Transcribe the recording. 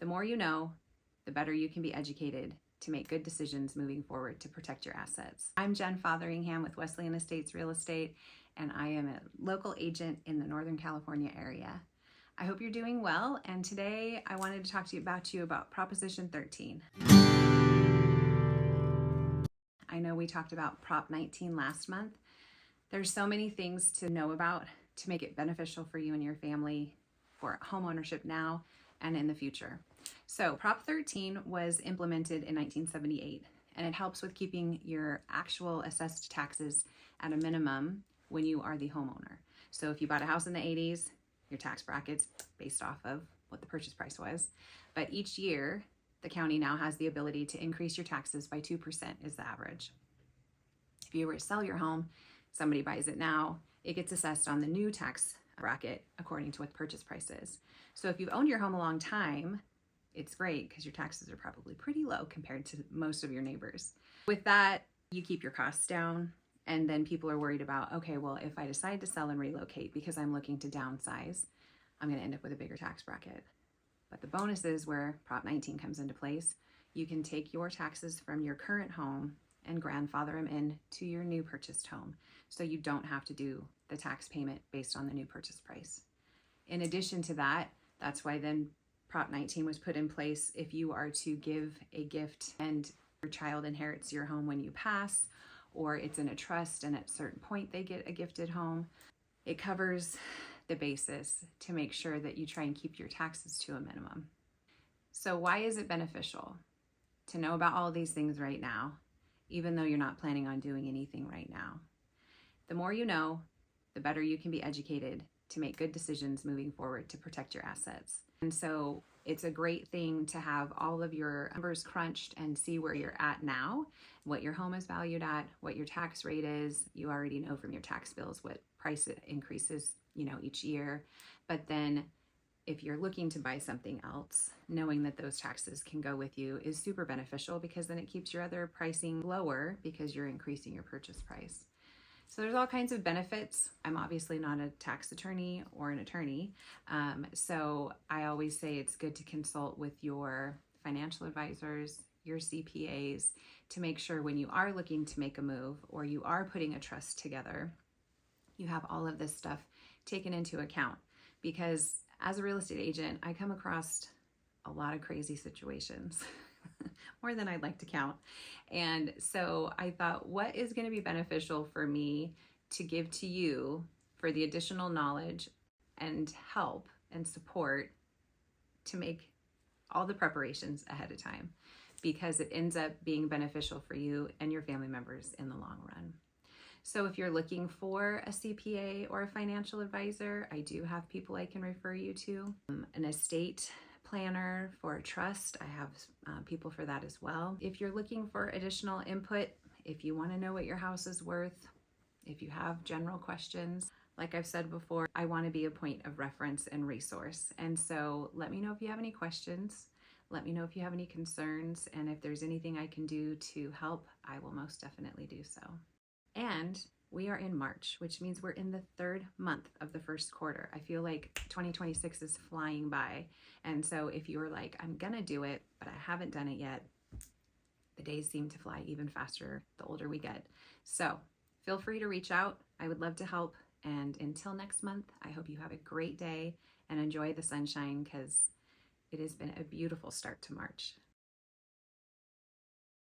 The more you know, the better you can be educated to make good decisions moving forward to protect your assets. I'm Jen Fotheringham with Wesleyan Estates Real Estate, and I am a local agent in the Northern California area. I hope you're doing well, and today I wanted to talk to you about Proposition 13. I know we talked about Prop 19 last month. There's so many things to know about to make it beneficial for you and your family for homeownership now and in the future. So Prop 13 was implemented in 1978, and it helps with keeping your actual assessed taxes at a minimum when you are the homeowner. So if you bought a house in the 80s, your tax bracket's based off of what the purchase price was. But each year, the county now has the ability to increase your taxes by 2% is the average. If you were to sell your home, somebody buys it now, it gets assessed on the new tax bracket according to what the purchase price is. So if you've owned your home a long time, it's great because your taxes are probably pretty low compared to most of your neighbors. With that, you keep your costs down, and then people are worried about, okay, well, if I decide to sell and relocate because I'm looking to downsize, I'm going to end up with a bigger tax bracket. But the bonus is where Prop 19 comes into place. You can take your taxes from your current home and grandfather them in to your new purchased home, so you don't have to do the tax payment based on the new purchase price. In addition to that, that's why then Prop 19 was put in place. If you are to give a gift and your child inherits your home when you pass, or it's in a trust and at a certain point they get a gifted home, it covers the basis to make sure that you try and keep your taxes to a minimum. So why is it beneficial to know about all of these things right now, even though you're not planning on doing anything right now? The more you know, the better you can be educated to make good decisions moving forward to protect your assets. And so it's a great thing to have all of your numbers crunched and see where you're at now, what your home is valued at, what your tax rate is. You already know from your tax bills what price it increases, each year. But then if you're looking to buy something else, knowing that those taxes can go with you is super beneficial, because then it keeps your other pricing lower because you're increasing your purchase price. So there's all kinds of benefits. I'm obviously not a tax attorney or an attorney. So I always say it's good to consult with your financial advisors, your CPAs, to make sure when you are looking to make a move or you are putting a trust together, you have all of this stuff taken into account. Because as a real estate agent, I come across a lot of crazy situations. More than I'd like to count. And so I thought, what is going to be beneficial for me to give to you for the additional knowledge and help and support to make all the preparations ahead of time, because it ends up being beneficial for you and your family members in the long run. So if you're looking for a CPA or a financial advisor, I do have people I can refer you to. An estate planner for a trust, I have people for that as well. If you're looking for additional input, if you want to know what your house is worth, if you have general questions, like I've said before, I want to be a point of reference and resource. And so let me know if you have any questions. Let me know if you have any concerns, and if there's anything I can do to help, I will most definitely do so. And we are in March, which means we're in the third month of the first quarter. I feel like 2026 is flying by. And so if you were like, I'm gonna do it, but I haven't done it yet, the days seem to fly even faster the older we get. So feel free to reach out. I would love to help. And until next month, I hope you have a great day and enjoy the sunshine, because it has been a beautiful start to March.